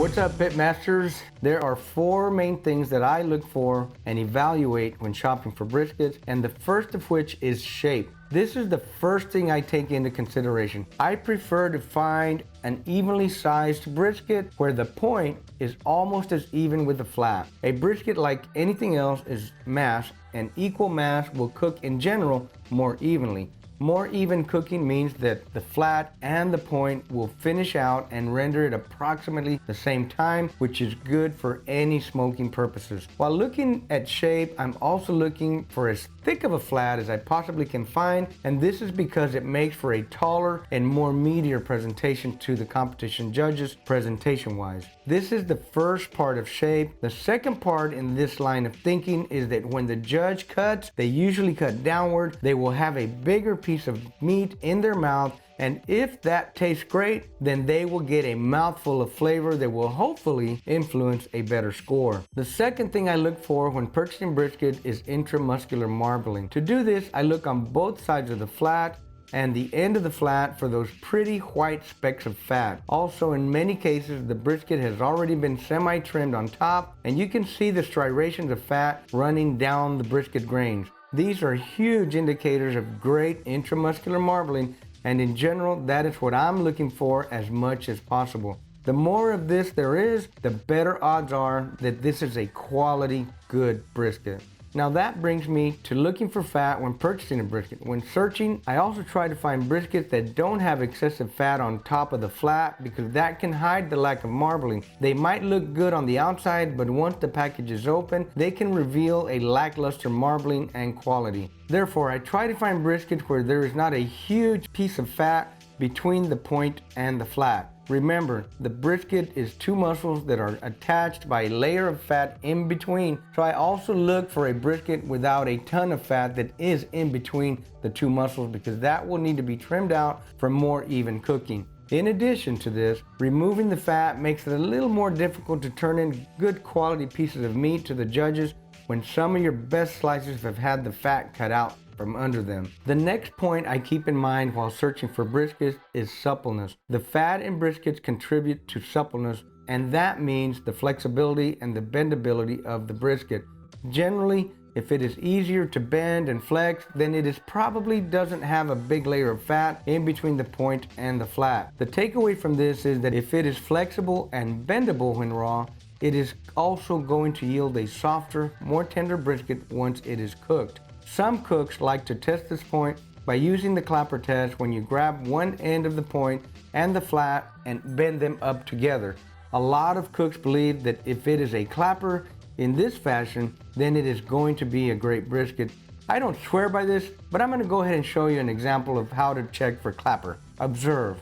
What's up, Pitmasters? There are four main things that I look for and evaluate when shopping for briskets, and the first of which is shape. This is the first thing I take into consideration. I prefer to find an evenly sized brisket where the point is almost as even with the flat. A brisket, like anything else, is mass, and equal mass will cook in general more evenly. More even cooking means that the flat and the point will finish out and render it approximately the same time, which is good for any smoking purposes. While looking at shape, I'm also looking for as thick of a flat as I possibly can find, and this is because it makes for a taller and more meatier presentation to the competition judges presentation-wise. This is the first part of shape. The second part in this line of thinking is that when the judge cuts, they usually cut downward. They will have a bigger piece of meat in their mouth, and if that tastes great, then they will get a mouthful of flavor that will hopefully influence a better score. The second thing I look for when purchasing brisket is intramuscular marbling. To do this, I look on both sides of the flat and the end of the flat for those pretty white specks of fat. Also, in many cases, the brisket has already been semi-trimmed on top, and you can see the striations of fat running down the brisket grains. These are huge indicators of great intramuscular marbling, and in general, that is what I'm looking for as much as possible. The more of this there is, the better odds are that this is a quality, good brisket. Now that brings me to looking for fat when purchasing a brisket. When searching, I also try to find briskets that don't have excessive fat on top of the flat, because that can hide the lack of marbling. They might look good on the outside, but once the package is open, they can reveal a lackluster marbling and quality. Therefore, I try to find briskets where there is not a huge piece of fat between the point and the flat. Remember, the brisket is two muscles that are attached by a layer of fat in between, so I also look for a brisket without a ton of fat that is in between the two muscles, because that will need to be trimmed out for more even cooking. In addition to this, removing the fat makes it a little more difficult to turn in good quality pieces of meat to the judges when some of your best slices have had the fat cut out from under them. The next point I keep in mind while searching for briskets is suppleness. The fat in briskets contribute to suppleness, and that means the flexibility and the bendability of the brisket. Generally, if it is easier to bend and flex, then it probably doesn't have a big layer of fat in between the point and the flat. The takeaway from this is that if it is flexible and bendable when raw, it is also going to yield a softer, more tender brisket once it is cooked. Some cooks like to test this point by using the clapper test, when you grab one end of the point and the flat and bend them up together. A lot of cooks believe that if it is a clapper in this fashion, then it is going to be a great brisket. I don't swear by this, but I'm going to go ahead and show you an example of how to check for clapper. Observe.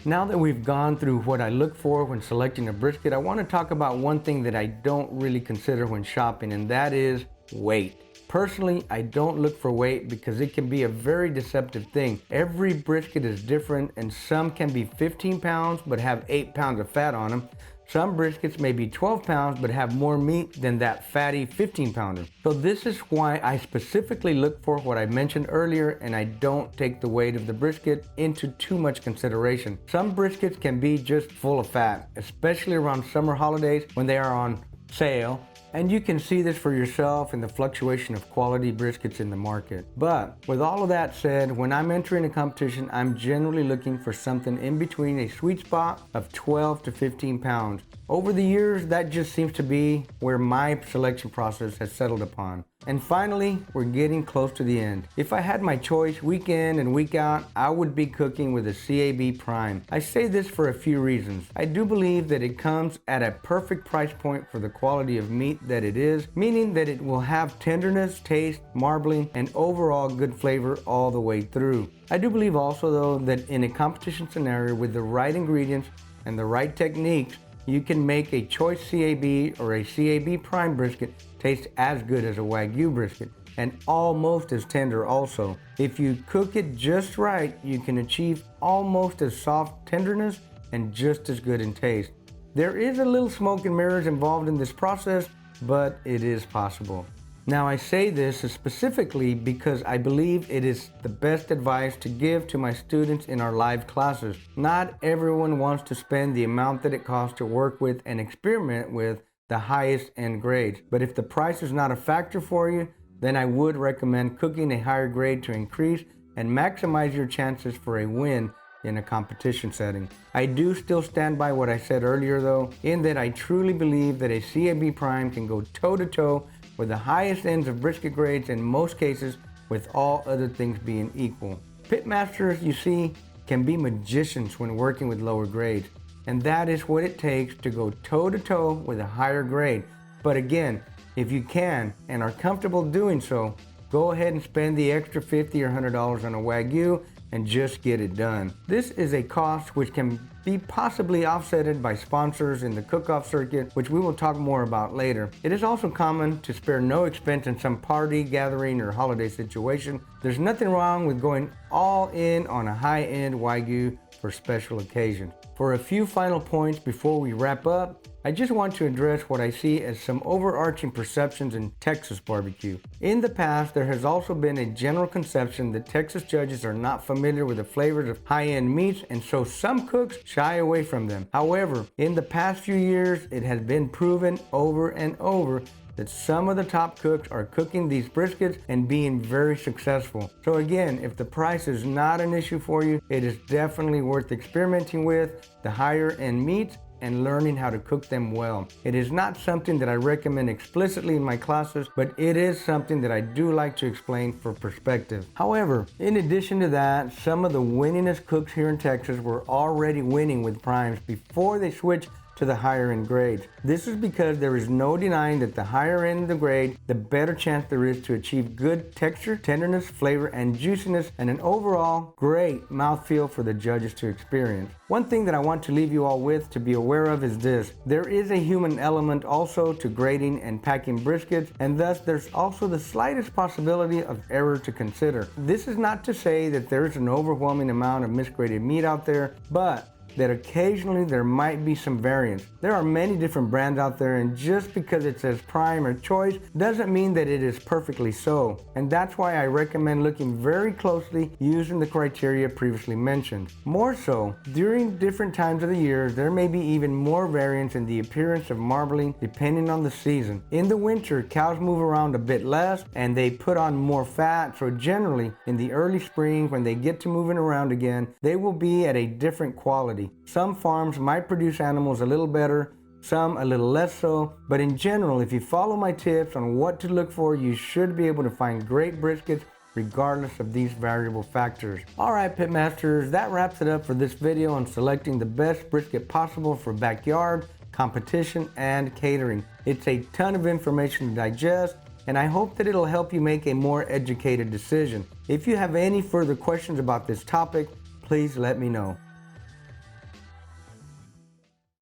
Now that we've gone through what I look for when selecting a brisket, I want to talk about one thing that I don't really consider when shopping, and that is weight. Personally, I don't look for weight because it can be a very deceptive thing. Every brisket is different, and some can be 15 pounds but have 8 pounds of fat on them. Some briskets may be 12 pounds but have more meat than that fatty 15 pounder. So this is why I specifically look for what I mentioned earlier, and I don't take the weight of the brisket into too much consideration. Some briskets can be just full of fat, especially around summer holidays when they are on sale. And you can see this for yourself in the fluctuation of quality briskets in the market. But with all of that said, when I'm entering a competition, I'm generally looking for something in between a sweet spot of 12 to 15 pounds. Over the years, that just seems to be where my selection process has settled upon. And finally, we're getting close to the end. If I had my choice week in and week out, I would be cooking with a CAB Prime. I say this for a few reasons. I do believe that it comes at a perfect price point for the quality of meat that it is, meaning that it will have tenderness, taste, marbling, and overall good flavor all the way through. I do believe also, though, that in a competition scenario with the right ingredients and the right techniques, you can make a choice CAB or a CAB Prime brisket taste as good as a Wagyu brisket, and almost as tender also. If you cook it just right, you can achieve almost as soft tenderness and just as good in taste. There is a little smoke and mirrors involved in this process, but it is possible. Now I say this specifically because I believe it is the best advice to give to my students in our live classes. Not everyone wants to spend the amount that it costs to work with and experiment with the highest end grades. But if the price is not a factor for you, then I would recommend cooking a higher grade to increase and maximize your chances for a win in a competition setting. I do still stand by what I said earlier though, in that I truly believe that a CAB Prime can go toe to toe with the highest ends of brisket grades in most cases, with all other things being equal. Pitmasters, you see, can be magicians when working with lower grades, and that is what it takes to go toe to toe with a higher grade. But again, if you can and are comfortable doing so, go ahead and spend the extra $50 or $100 on a Wagyu and just get it done. This is a cost which can be possibly offsetted by sponsors in the cook-off circuit, which we will talk more about later. It is also common to spare no expense in some party, gathering, or holiday situation. There's nothing wrong with going all in on a high-end Wagyu for special occasions. For a few final points before we wrap up, I just want to address what I see as some overarching perceptions in Texas barbecue. In the past, there has also been a general conception that Texas judges are not familiar with the flavors of high-end meats, and so some cooks shy away from them. However, in the past few years, it has been proven over and over that some of the top cooks are cooking these briskets and being very successful. So again, if the price is not an issue for you, it is definitely worth experimenting with the higher end meats and learning how to cook them well. It is not something that I recommend explicitly in my classes, but it is something that I do like to explain for perspective. However, in addition to that, some of the winningest cooks here in Texas were already winning with primes before they switched to the higher end grades. This is because there is no denying that the higher end the grade, the better chance there is to achieve good texture, tenderness, flavor, and juiciness, and an overall great mouthfeel for the judges to experience. One thing that I want to leave you all with to be aware of is this: there is a human element also to grading and packing briskets, and thus there's also the slightest possibility of error to consider. This is not to say that there is an overwhelming amount of misgraded meat out there, but that occasionally there might be some variance. There are many different brands out there, and just because it says prime or choice doesn't mean that it is perfectly so. And that's why I recommend looking very closely using the criteria previously mentioned. More so, during different times of the year, there may be even more variance in the appearance of marbling depending on the season. In the winter, cows move around a bit less and they put on more fat, so generally in the early spring when they get to moving around again, they will be at a different quality. Some farms might produce animals a little better, some a little less so, but in general, if you follow my tips on what to look for, you should be able to find great briskets regardless of these variable factors. Alright Pitmasters, that wraps it up for this video on selecting the best brisket possible for backyard, competition, and catering. It's a ton of information to digest, and I hope that it'll help you make a more educated decision. If you have any further questions about this topic, please let me know.